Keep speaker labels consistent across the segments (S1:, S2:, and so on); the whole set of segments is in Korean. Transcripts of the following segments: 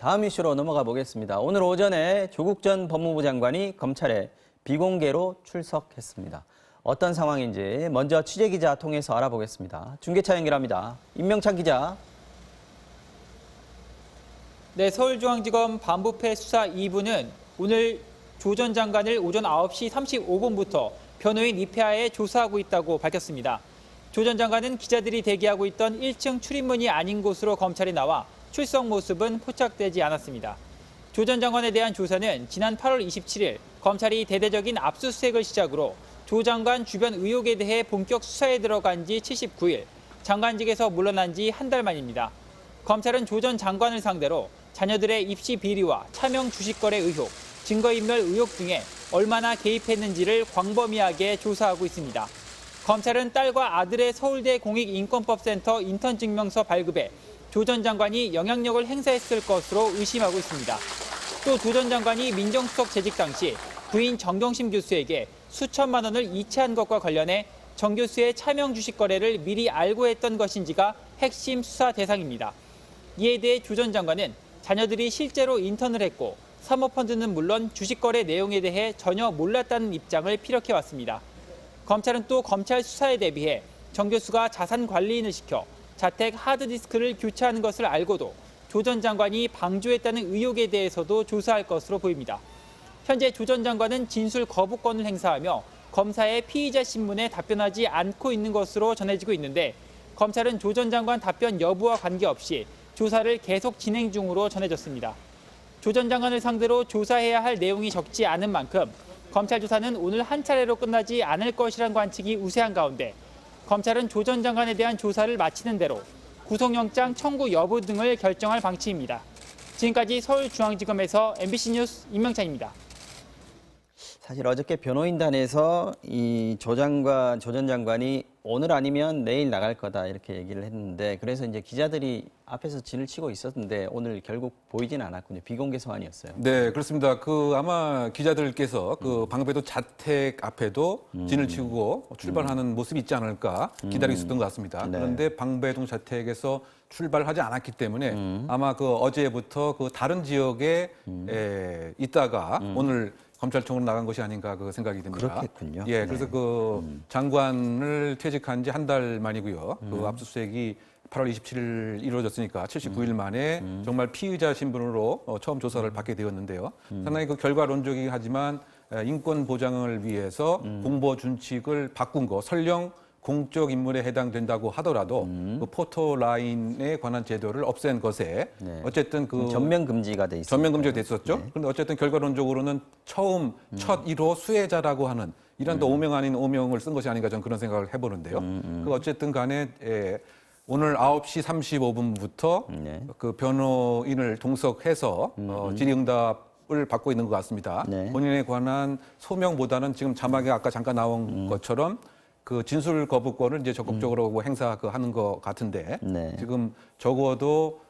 S1: 다음 이슈로 넘어가 보겠습니다. 오늘 오전에 조국 전 법무부 장관이 검찰에 비공개로 출석했습니다. 어떤 상황인지 먼저 취재기자 통해서 알아보겠습니다. 중계차 연결합니다. 임명찬 기자.
S2: 네, 서울중앙지검 반부패 수사 2부는 오늘 조 전 장관을 오전 9시 35분부터 변호인 이페아에 조사하고 있다고 밝혔습니다. 조 전 장관은 기자들이 대기하고 있던 1층 출입문이 아닌 곳으로 검찰이 나와 출석 모습은 포착되지 않았습니다. 조 전 장관에 대한 조사는 지난 8월 27일 검찰이 대대적인 압수수색을 시작으로 조 장관 주변 의혹에 대해 본격 수사에 들어간 지 79일, 장관직에서 물러난 지 한 달 만입니다. 검찰은 조 전 장관을 상대로 자녀들의 입시 비리와 차명 주식 거래 의혹, 증거인멸 의혹 등에 얼마나 개입했는지를 광범위하게 조사하고 있습니다. 검찰은 딸과 아들의 서울대 공익인권법센터 인턴 증명서 발급에 조 전 장관이 영향력을 행사했을 것으로 의심하고 있습니다. 또 조 전 장관이 민정수석 재직 당시 부인 정경심 교수에게 수천만 원을 이체한 것과 관련해 정 교수의 차명 주식 거래를 미리 알고 했던 것인지가 핵심 수사 대상입니다. 이에 대해 조 전 장관은 자녀들이 실제로 인턴을 했고 사모펀드는 물론 주식 거래 내용에 대해 전혀 몰랐다는 입장을 피력해왔습니다. 검찰은 또 검찰 수사에 대비해 정 교수가 자산 관리인을 시켜 자택 하드디스크를 교체하는 것을 알고도 조 전 장관이 방조했다는 의혹에 대해서도 조사할 것으로 보입니다. 현재 조 전 장관은 진술 거부권을 행사하며 검사의 피의자 신문에 답변하지 않고 있는 것으로 전해지고 있는데 검찰은 조 전 장관 답변 여부와 관계없이 조사를 계속 진행 중으로 전해졌습니다. 조 전 장관을 상대로 조사해야 할 내용이 적지 않은 만큼 검찰 조사는 오늘 한 차례로 끝나지 않을 것이란 관측이 우세한 가운데 검찰은 조 전 장관에 대한 조사를 마치는 대로 구속영장 청구 여부 등을 결정할 방침입니다. 지금까지 서울중앙지검에서 MBC 뉴스 임명찬입니다.
S1: 사실 어저께 변호인단에서 이 조 전 장관이 오늘 아니면 내일 나갈 거다 이렇게 얘기를 했는데 그래서 이제 기자들이 앞에서 진을 치고 있었는데 오늘 결국 보이진 않았군요. 비공개 소환이었어요.
S3: 네, 그렇습니다. 아마 기자들께서 방배도 자택 앞에도 진을 치고 출발하는 모습이 있지 않을까 기다리고 있었던 것 같습니다.
S1: 네.
S3: 그런데 방배동 자택에서 출발하지 않았기 때문에 아마 어제부터 다른 지역에 있다가 오늘 검찰청으로 나간 것이 아닌가 생각이 듭니다.
S1: 그렇겠군요.
S3: 예, 그래서 장관을 퇴직한 지 한 달 만이고요. 압수수색이 8월 27일 이루어졌으니까 79일 만에 정말 피의자 신분으로 처음 조사를 받게 되었는데요. 상당히 결과론적이긴 하지만 인권 보장을 위해서 공보 준칙을 바꾼 거, 설령 공적 인물에 해당된다고 하더라도 포토 라인에 관한 제도를 없앤 것에 어쨌든
S1: 전면 금지가 돼 있어요.
S3: 전면 금지가 됐었죠. 그런데 어쨌든 결과론적으로는 처음 첫 1호 수혜자라고 하는 이런 또 오명 아닌 오명을 쓴 것이 아닌가 저는 그런 생각을 해보는데요. 어쨌든 간에 오늘 9시 35분부터 변호인을 동석해서 질의응답을 받고 있는 것 같습니다. 본인에 관한 소명보다는 지금 자막에 아까 잠깐 나온 것처럼 진술 거부권을 이제 적극적으로 행사하는 것 같은데 지금 적어도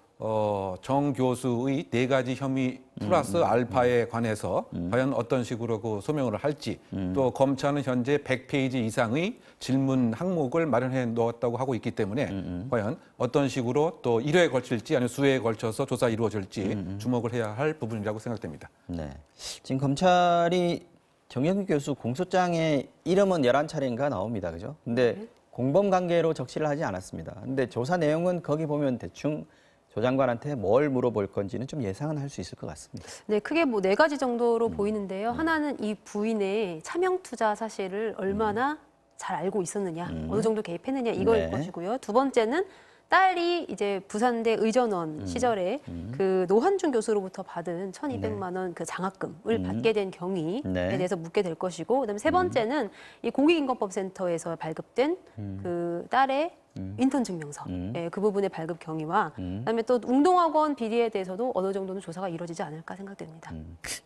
S3: 정 교수의 4가지 혐의 플러스 알파에 관해서 과연 어떤 식으로 소명을 할지 또 검찰은 현재 100페이지 이상의 질문 항목을 마련해 놓았다고 하고 있기 때문에 과연 어떤 식으로 또 1회에 걸칠지 아니면 수회에 걸쳐서 조사 이루어질지 주목을 해야 할 부분이라고 생각됩니다.
S1: 네. 지금 검찰이 정영규 교수 공소장에 이름은 11차례인가 나옵니다. 그죠? 근데 공범 관계로 적시를 하지 않았습니다. 근데 조사 내용은 거기 보면 대충 조 장관한테 뭘 물어볼 건지는 좀 예상은 할 수 있을 것 같습니다.
S4: 네, 크게 4가지 정도로 보이는데요. 하나는 이 부인의 차명 투자 사실을 얼마나 잘 알고 있었느냐, 어느 정도 개입했느냐 이걸 것이고요. 두 번째는 딸이 이제 부산대 의전원 시절에 노환중 교수로부터 받은 1,200만 원 장학금을 받게 된 경위에 대해서 묻게 될 것이고, 그다음에 세 번째는 이 공익인권법센터에서 발급된 딸의 인턴 증명서, 그 부분의 발급 경위와 그다음에 또 웅동학원 비리에 대해서도 어느 정도는 조사가 이루어지지 않을까 생각됩니다.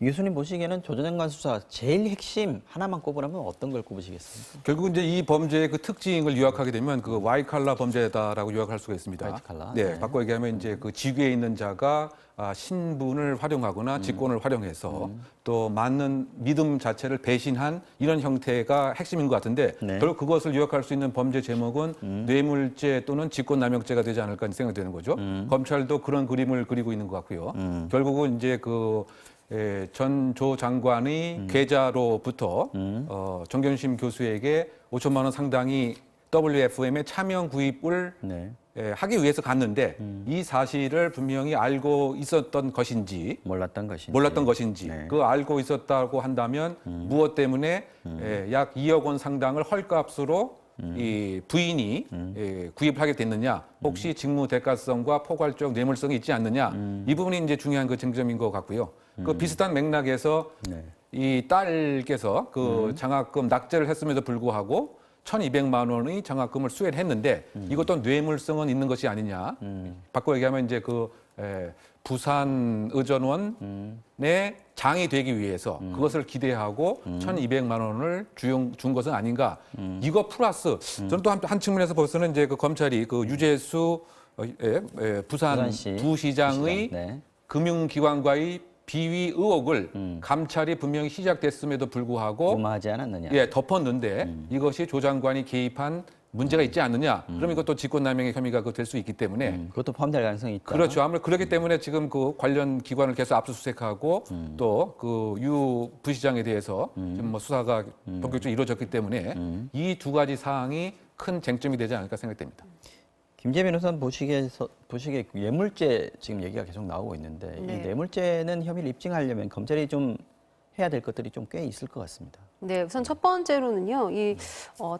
S1: 교수님 보시기에는 조 전 장관 수사 제일 핵심 하나만 꼽으라면 어떤 걸 꼽으시겠습니까?
S3: 결국 이제 이 범죄의 특징을 요약하게 되면 와이칼라 범죄다라고 요약할 수가 있습니다.
S1: 화이트 칼라.
S3: 네, 바꿔 얘기하면 이제 지구에 있는 자가 신분을 활용하거나 직권을 활용해서 또 맞는 믿음 자체를 배신한 이런 형태가 핵심인 것 같은데
S1: 네.
S3: 결국 그것을 유혹할 수 있는 범죄 제목은 뇌물죄 또는 직권남용죄가 되지 않을까 생각되는 거죠. 검찰도 그런 그림을 그리고 있는 것 같고요. 결국은 이제 전 조 장관의 계좌로부터 정경심 교수에게 5천만 원 상당히 WFM의 차명 구입을
S1: 네.
S3: 하기 위해서 갔는데 이 사실을 분명히 알고 있었던 것인지
S1: 몰랐던 것인지.
S3: 네.
S1: 네.
S3: 그 알고 있었다고 한다면 무엇 때문에 약 2억 원 상당을 헐값으로 이 부인이 구입을 하게 됐느냐, 혹시 직무 대가성과 포괄적 뇌물성이 있지 않느냐, 이 부분이 이제 중요한 그 쟁점인 것 같고요. 그 비슷한 맥락에서
S1: 네.
S3: 이 딸께서 그 장학금 낙제를 했음에도 불구하고 1,200만 원의 장학금을 수혜를 했는데 이것도 뇌물성은 있는 것이 아니냐. 바꿔 얘기하면 이제 부산 의전원의 장이 되기 위해서 그것을 기대하고 1,200만 원을 준 것은 아닌가. 이거 플러스 저는 또 한 측면에서 봐서는 이제 그 검찰이 그 유재수 부산
S1: 부산시
S3: 부시장의
S1: 네.
S3: 금융기관과의 비위 의혹을 감찰이 분명히 시작됐음에도 불구하고
S1: 무마하지 않았느냐.
S3: 덮었는데 이것이 조 장관이 개입한 문제가 있지 않느냐. 그럼 이것도 직권남용의 혐의가 될 수 있기 때문에
S1: 그것도 포함될 가능성이 있다.
S3: 그렇죠. 아무래도 그렇기 때문에 지금 그 관련 기관을 계속 압수수색하고 또 그 유 부시장에 대해서 지금 뭐 수사가 본격적으로 이루어졌기 때문에 이 두 가지 사항이 큰 쟁점이 되지 않을까 생각됩니다.
S1: 김재 변호사는 보시기에 뇌물죄 지금 얘기가 계속 나오고 있는데
S4: 네.
S1: 이 뇌물죄는 혐의를 입증하려면 검찰이 좀 해야 될 것들이 좀 꽤 있을 것 같습니다.
S4: 네, 우선 첫 번째로는요,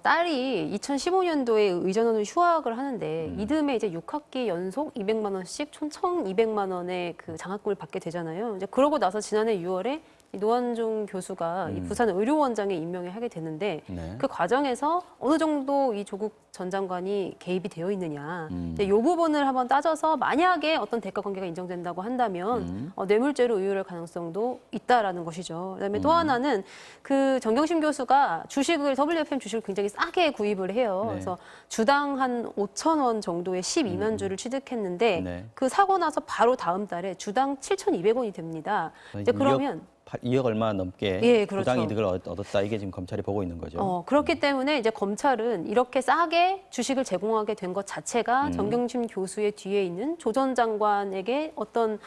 S4: 딸이 2015년도에 의전원을 휴학을 하는데 이듬해 이제 6학기 연속 200만 원씩 총 1,200만 원의 그 장학금을 받게 되잖아요. 이제 그러고 나서 지난해 6월에 노한중 교수가 이 부산 의료원장에 임명을 하게 되는데
S1: 네.
S4: 그 과정에서 어느 정도 이 조국 전 장관이 개입이 되어 있느냐. 이 부분을 한번 따져서 만약에 어떤 대가 관계가 인정된다고 한다면 뇌물죄로 의율할 가능성도 있다라는 것이죠. 그다음에 또 하나는 그 정경심 교수가 WFM 주식을 굉장히 싸게 구입을 해요.
S1: 네.
S4: 그래서 주당 한 5천 원 정도의 12만 주를 취득했는데
S1: 네.
S4: 그 사고 나서 바로 다음 달에 주당 7,200원이 됩니다. 이제 그러면
S1: 2억 얼마 넘게
S4: 예, 그렇죠.
S1: 부당 이득을 얻었다. 이게 지금 검찰이 보고 있는 거죠.
S4: 그렇기 때문에 이제 검찰은 이렇게 싸게 주식을 제공하게 된 것 자체가 정경심 교수의 뒤에 있는 조 전 장관에게 어떤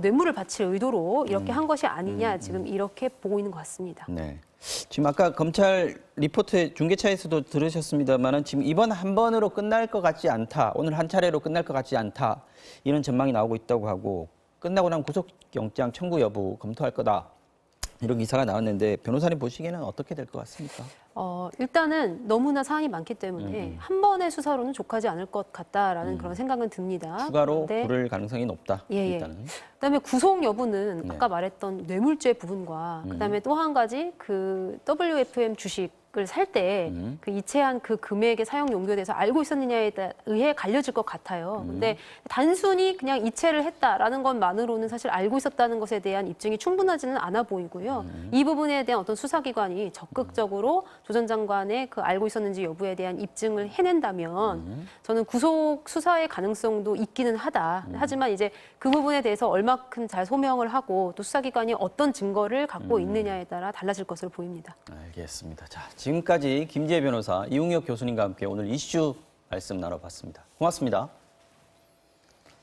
S4: 뇌물을 바칠 의도로 이렇게 한 것이 아니냐 지금 이렇게 보고 있는 것 같습니다.
S1: 네. 지금 아까 검찰 리포트 중계차에서도 들으셨습니다만은 지금 이번 한 번으로 끝날 것 같지 않다. 오늘 한 차례로 끝날 것 같지 않다. 이런 전망이 나오고 있다고 하고 끝나고 나면 구속영장 청구 여부 검토할 거다. 이런 기사가 나왔는데 변호사님 보시기에는 어떻게 될 것 같습니까?
S4: 일단은 너무나 사안이 많기 때문에 한 번의 수사로는 족하지 않을 것 같다라는 그런 생각은 듭니다.
S1: 추가로
S4: 그런데
S1: 부를 가능성이 높다.
S4: 예.
S1: 일단은.
S4: 그다음에 구속 여부는
S1: 네.
S4: 아까 말했던 뇌물죄 부분과 그다음에 또 한 가지 그 WFM 주식을 살 때 그 이체한 그 금액의 사용 용도에 대해서 알고 있었느냐에 의해 갈려질 것 같아요. 근데 단순히 그냥 이체를 했다라는 것만으로는 사실 알고 있었다는 것에 대한 입증이 충분하지는 않아 보이고요. 이 부분에 대한 어떤 수사기관이 적극적으로 조 전 장관의 그 알고 있었는지 여부에 대한 입증을 해낸다면 저는 구속 수사의 가능성도 있기는 하다. 하지만 이제 그 부분에 대해서 얼마큼 잘 소명을 하고 또 수사기관이 어떤 증거를 갖고 있느냐에 따라 달라질 것으로 보입니다.
S1: 알겠습니다. 자, 지금까지 김지혜 변호사, 이웅혁 교수님과 함께 오늘 이슈 말씀 나눠봤습니다. 고맙습니다.